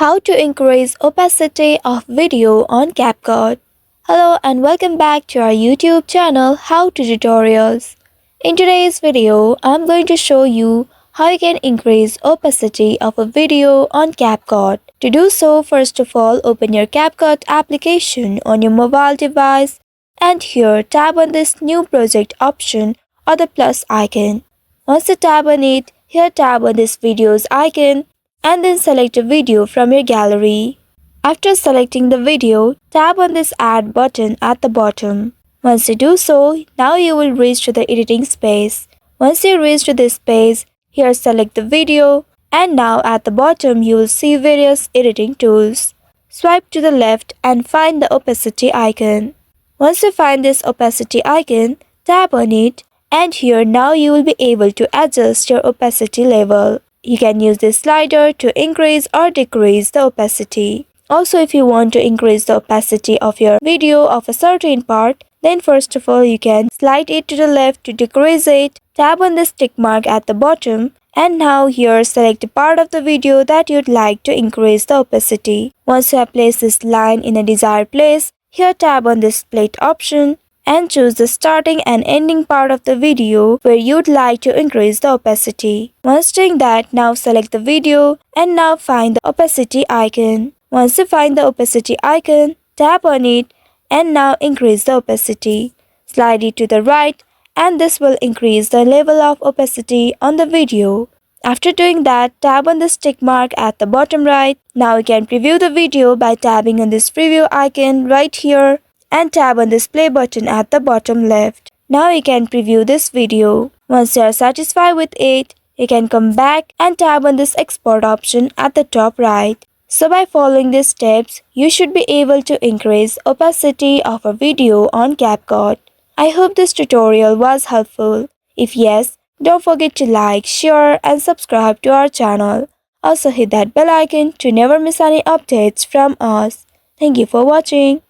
How to increase opacity of video on CapCut. Hello and welcome back to our YouTube channel How to Tutorials. In today's video, I'm going to show you how you can increase opacity of a video on CapCut. To do so, first of all, open your CapCut application on your mobile device and here tap on this new project option or the plus icon. Once you tap on it, here tap on this videos icon and then select a video from your gallery. After selecting the video, tap on this add button at the bottom. Once you do so, now you will reach to the editing space. Once you reach to this space, here select the video and now at the bottom you will see various editing tools. Swipe to the left and find the opacity icon. Once you find this opacity icon, tap on it and here now you will be able to adjust your opacity level. You can use this slider to increase or decrease the opacity. Also, if you want to increase the opacity of your video of a certain part, then first of all you can slide it to the left to decrease it, tap on this tick mark at the bottom, and now here select the part of the video that you'd like to increase the opacity. Once you have placed this line in a desired place, here tap on this split option and choose the starting and ending part of the video where you'd like to increase the opacity. Once doing that, now select the video and now find the opacity icon. Once you find the opacity icon, tap on it and now increase the opacity. Slide it to the right and this will increase the level of opacity on the video. After doing that, tap on the tick mark at the bottom right. Now you can preview the video by tapping on this preview icon right here and tap on this play button at the bottom left. Now you can preview this video. Once you are satisfied with it, you can come back and tap on this export option at the top right. So by following these steps, you should be able to increase opacity of a video on CapCut. I hope this tutorial was helpful. If yes, don't forget to like, share and subscribe to our channel. Also hit that bell icon to never miss any updates from us. Thank you for watching.